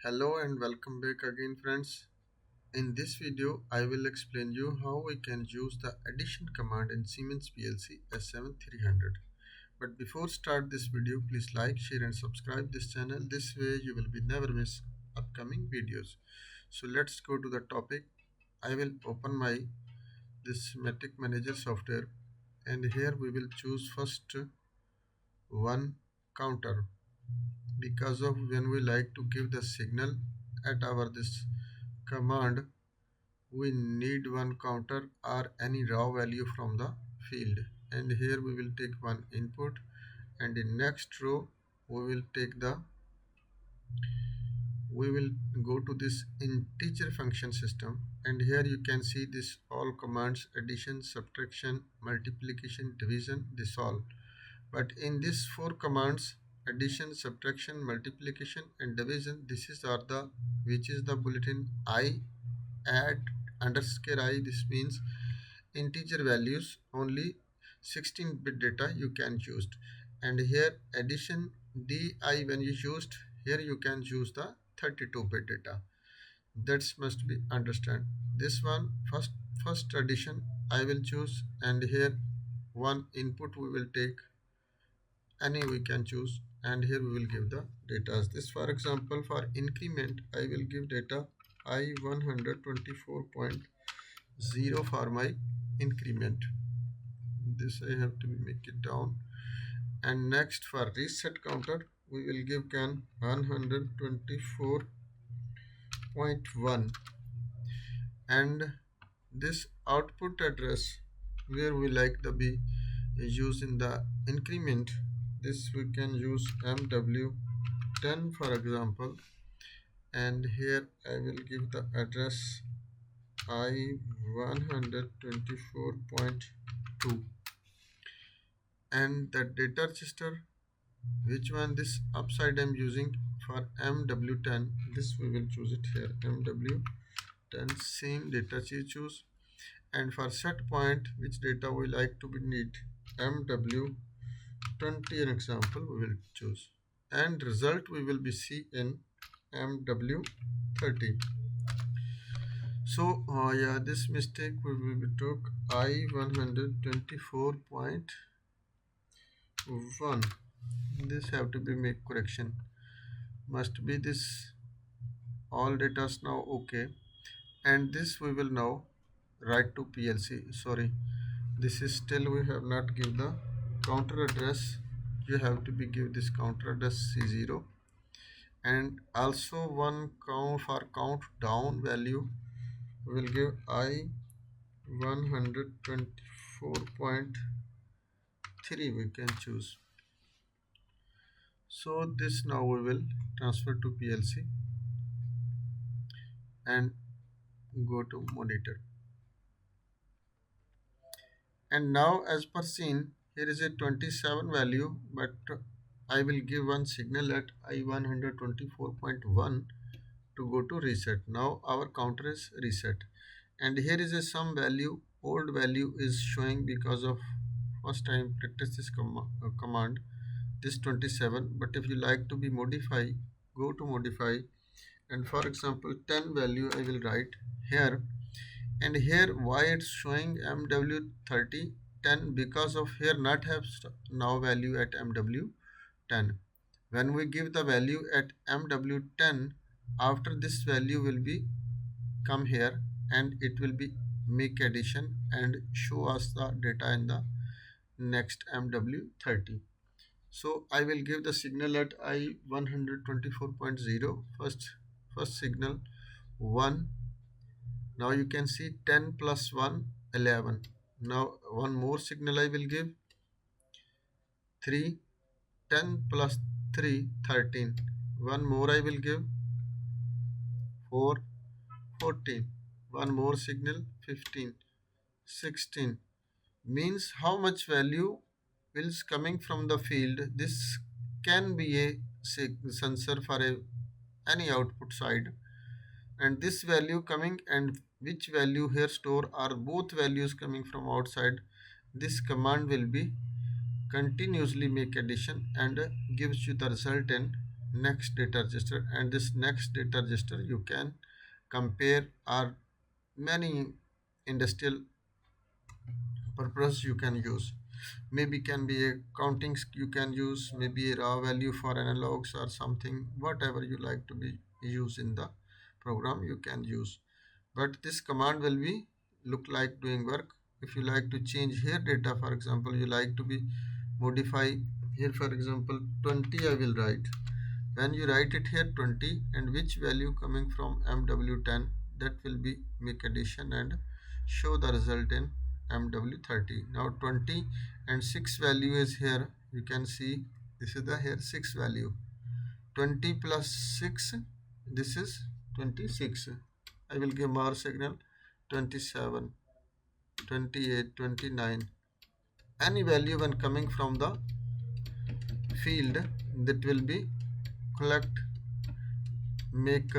Hello and welcome back again, friends. In this video I will explain you how we can use the addition command in Siemens PLC S7-300. But before start this video, please like, share and subscribe this channel. This way you will be never miss upcoming videos. So let's go to the topic. I will open my this Matic Manager software, and here we will choose first one counter, because of when we like to give the signal at our this command, we need one counter or any raw value from the field. And here we will take one input, and in next row we will take the we will go to this integer function system, and here you can see this all commands: addition, subtraction, multiplication, division, this all. But in these four commands, addition, subtraction, multiplication and division, this is are the which is the bulletin I add underscore I. This means integer values, only 16-bit data you can choose. And here addition di, when you used, here you can choose the 32-bit data. That must be understand. This one first addition I will choose, and here one input we will take any we can choose, and here we will give the data. This, for example, for increment I will give data I 124.0 for my increment. This I have to make it down. And next for reset counter we will give can 124.1. and this output address where we like to be used in the increment, this we can use MW10 for example, and here I will give the address I 124.2. and the data register, which one this upside I'm using for MW10, this we will choose it here MW10, same data choose. And for set point, which data we like to be need, MW20 an example we will choose, and result we will be see in MW30. So yeah, this mistake we will be took I 124.1. this have to be make correction, must be this all data now okay. And this we will now write to PLC. Sorry, this is still we have not give the counter address. You have to be give this counter address C0, and also one count for count down value we will give I 124.3 we can choose. So this now we will transfer to PLC and go to monitor. And now as per seen, here is a 27 value, but I will give one signal at I 124.1 to go to reset. Now our counter is reset, and here is a some value, old value is showing because of first time practice this command, this 27. But if you like to be modify, go to modify, and for example 10 value I will write here. And here why it's showing MW30 10, because of here not have now value at MW10. When we give the value at MW10, after this value will be come here, and it will be make addition and show us the data in the next MW30. So I will give the signal at I 124.0, first signal 1. Now you can see 10 plus 1 11. Now one more signal I will give 3, 10 plus 3 13. One more I will give 4 14. One more signal 15 16. Means how much value is coming from the field. This can be a sensor for any output side, and this value coming and which value here store are both values coming from outside. This command will be continuously make addition and gives you the result in next data register, and this next data register you can compare or many industrial purpose you can use. Maybe can be a counting you can use, maybe a raw value for analogs or something, whatever you like to be used in the program you can use. But this command will be look like doing work. If you like to change here data, for example, you like to be modify here, for example 20 I will write. When you write it here 20 and which value coming from MW10, that will be make addition and show the result in MW30. Now 20 and 6 value is here. You can see this is the here 6 value. 20 plus 6, this is 26. I will give more signal 27, 28, 29. Any value when coming from the field that will be collect, make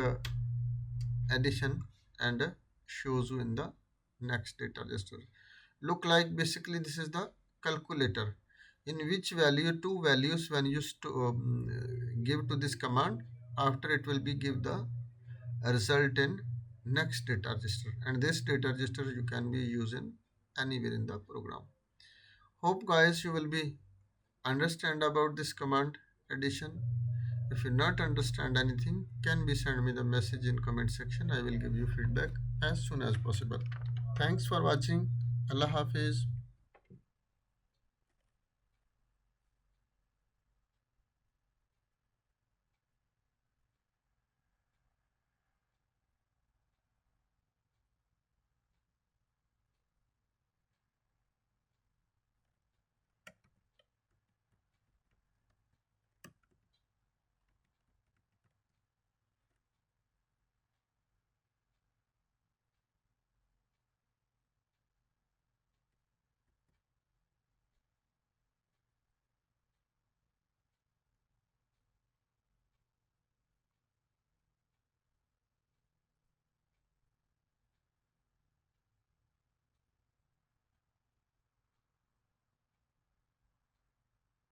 addition and shows you in the next data register. Look like basically this is the calculator in which value two values when you give to this command, after it will be give the result in next data register, and this data register you can be using anywhere in the program. Hope guys you will be understand about this command addition. If you not understand anything, can be send me the message in comment section. I will give you feedback as soon as possible. Thanks for watching. Allah Hafiz.